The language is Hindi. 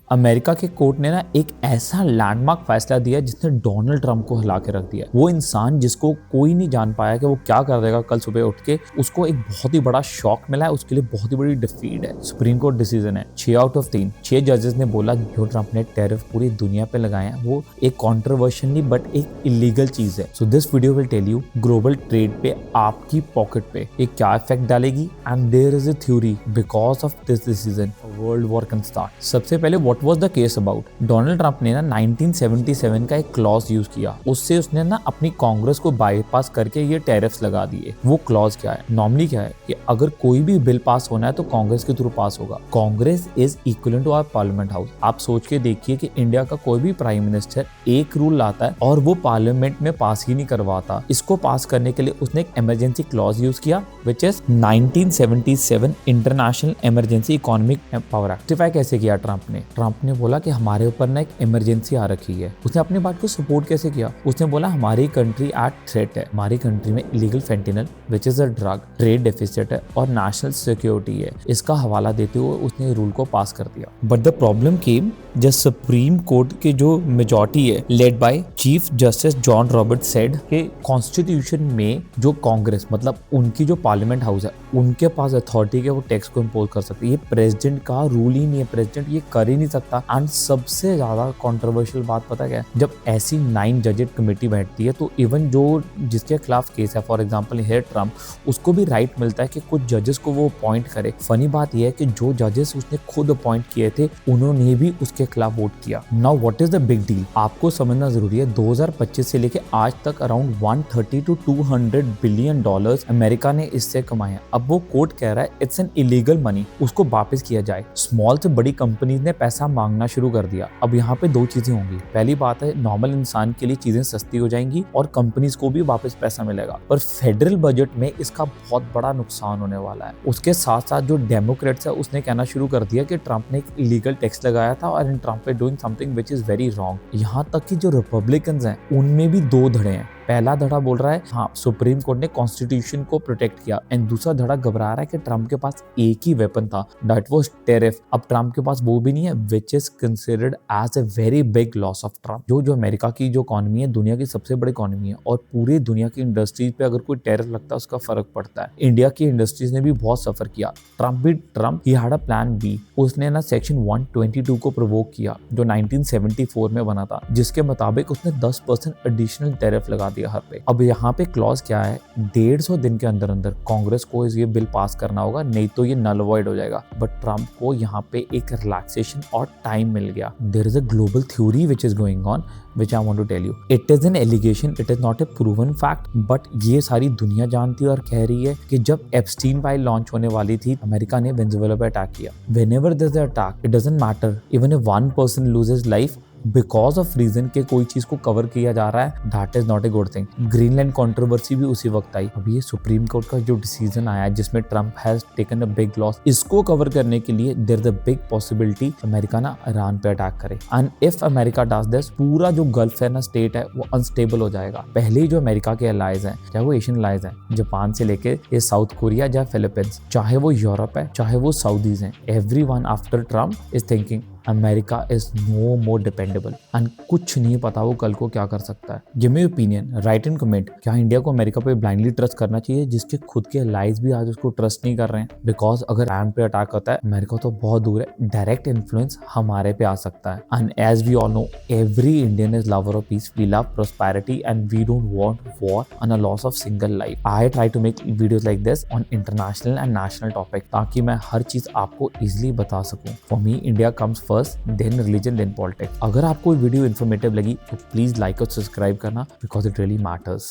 अमेरिका के कोर्ट ने ना एक ऐसा लैंडमार्क फैसला दिया जिसने डोनाल्ड ट्रंप को हिला के रख दिया। वो इंसान जिसको कोई नहीं जान पाया कि वो क्या कर देगा कल सुबह उठ के, उसको एक बहुत ही बड़ा शॉक मिला है, उसके लिए बहुत ही बड़ी डिफीट है। सुप्रीम कोर्ट डिसीजन है 6 आउट ऑफ 3। 6 जजेस ने बोला जो ट्रंप ने टैरिफ पूरी दुनिया पे लगाए हैं वो एक कॉन्ट्रोवर्शियल नहीं बट एक इलीगल चीज है। So this video will tell you global trade पे आपकी पॉकेट पे ये क्या इफेक्ट डालेगी and there is a theory because of this decision world war can start. सबसे पहले what was the case about. Donald Trump ने ना 1977 का एक क्लॉज यूज किया, उससे उसने ना अपनी कांग्रेस को बाईपास करके ये टैरिफ्स लगा दिए। वो क्लॉज क्या है, नॉर्मली क्या है कि अगर कोई भी बिल पास होना है तो कांग्रेस के थ्रू पास होगा। Congress is equivalent to our parliament house. आप सोच के देखिए कि इंडिया का कोई भी प्राइम मिनिस्टर एक रूल लाता है और वो पार्लियामेंट में पास ही नहीं करवाता। इसको पास करने के लिए उसने एक इमरजेंसी क्लॉज यूज किया which is 1977 international emergency economic power act. कैसे किया ट्रंप ने बोला कि हमारे ऊपर ना एक इमरजेंसी आ रखी है। उसने अपनी बात को सपोर्ट कैसे किया, उसने बोला हमारी कंट्री एट थ्रेट है, हमारी कंट्री में illegal fentanyl which is a drug, trade deficit है और नेशनल सिक्योरिटी है। इसका हवाला देते हुए उसने रूल को पास कर दिया। बट द प्रॉब्लम केम जब सुप्रीम कोर्ट के जो मेजॉरिटी है led by chief justice John Roberts said कि कॉन्स्टिट्यूशन में जो कांग्रेस मतलब उनकी जो पार्लियामेंट हाउस है उनके पास अथॉरिटी के वो टैक्स को इम्पोज कर सकती है। ये प्रेसिडेंट का रूल ही नहीं है, प्रेसिडेंट ये कर ही नहीं सकता। एंड सबसे ज्यादा कंट्रोवर्शियल बात पता क्या है, जब ऐसी 9 जजेड कमेटी बैठती है तो इवन जो जिसके खिलाफ केस है, फॉर एग्जांपल है ट्रंप, उसको भी राइट मिलता है कि कुछ जजेस को वो अपॉइंट करे। फनी बात यह है कि जो जजेस उसने खुद अपॉइंट किए थे उन्होंने भी उसके खिलाफ वोट किया। Now what is the big deal, आपको समझना जरूरी है 2025 से लेके आज तक around 130 to 200 billion dollars America ने इससे कमाए हैं। अब वो कोर्ट कह रहा है इट्स एन इलीगल मनी, उसको वापस किया जाए। स्मॉल से बड़ी कंपनीज ने पैसा मांगना शुरू कर दिया। अब यहाँ पे 2 चीजें होंगी, पहली बात है नॉर्मल इंसान के लिए चीजें सस्ती हो जाएंगी और कंपनीज को भी वापस पैसा मिलेगा, पर फेडरल बजट में इसका बहुत बड़ा नुकसान होने वाला है। उसके साथ साथ जो डेमोक्रेट्स है उसने कहना शुरू कर दिया कि ट्रंप ने एक इलीगल टैक्स लगाया था और in Trump is doing something which is very wrong. यहाँ तक कि जो रिपब्लिकन्स हैं उनमें भी 2 धड़े हैं। पहला धड़ा बोल रहा है हाँ सुप्रीम कोर्ट ने कॉन्स्टिट्यूशन को प्रोटेक्ट किया, एंड दूसरा धड़ा घबरा रहा है कि ट्रंप के पास एक ही वेपन था दैट वाज टैरिफ। अब ट्रंप के पास वो भी नहीं है which is considered as a very big loss of Trump. जो अमेरिका की जो इकोनॉमी है दुनिया की सबसे बड़ी इकोनॉमी है और पूरी दुनिया की इंडस्ट्रीज पे अगर कोई टैरिफ लगता है उसका फर्क पड़ता है। इंडिया की इंडस्ट्रीज ने भी बहुत सफर किया। ट्रंप ही हैड अ प्लान बी। उसने ना सेक्शन 122 को प्रोवोक किया जो 1974 में बना था, जिसके मुताबिक उसने 10% एडिशनल टैरिफ लगा दिया हर पे। अब यहाँ पे क्लॉज क्या है, 150 दिन के अंदर अंदर कांग्रेस को ये बिल पास करना होगा, नहीं तो ये नल अवॉइड हो जाएगा। बट ट्रंप को यहाँ पे एक रिलैक्सेशन और टाइम मिल गया। There is a global theory which is going on which I want to tell you. It is an allegation, it is not a proven fact, but ये सारी दुनिया जानती है और कह रही है कि जब एप्स्टीन फाइल लॉन्च होने वाली थी अमेरिका ने वेनेजुएला पे अटैक किया। Whenever there's an attack, it doesn't matter even if one person loses life because of reason के कोई चीज को कवर किया जा रहा है, that is not a good thing. Greenland controversy भी उसी वक्त आई। अब ये सुप्रीम कोर्ट का जो डिसीजन आया है जिसमें Trump has taken a big loss, इसको कवर करने के लिए there is a big possibility America ना ईरान पे अटैक करे। And if America does this, पूरा जो गल्फ है ना स्टेट है वो अनस्टेबल हो जाएगा। पहले ही जो अमेरिका के अलाइज हैं, चाहे वो एशियन अलाइज हैं, जापान से लेके ये साउथ कोरिया या फिलीपींस, चाहे वो यूरोप है चाहे वो सऊदीज हैं, everyone after Trump is thinking America is no more dependable. And कुछ नहीं पता वो कल को क्या कर सकता है। Give me opinion, right in comment, क्या इंडिया को अमेरिका पे ब्लाइंडली ट्रस्ट करना चाहिए जिसके खुद के अलाइज भी आज उसको ट्रस्ट नहीं कर रहे हैं? बिकॉज अगर ईरान पे अटैक होता है, अमेरिका तो बहुत दूर है, डायरेक्ट इन्फ्लुएंस हमारे पे आ सकता है। And as we all know every Indian is lover of peace, we love prosperity and we don't want war and a loss of single life. I try to make videos like this on international and national topic ताकि मैं हर चीज आपको इजिली बता सकूं। For me India comes first, then religion, then politics. अगर आपको वीडियो इन्फॉर्मेटिव लगी तो प्लीज लाइक और सब्सक्राइब करना बिकॉज इट रियली मैटर्स।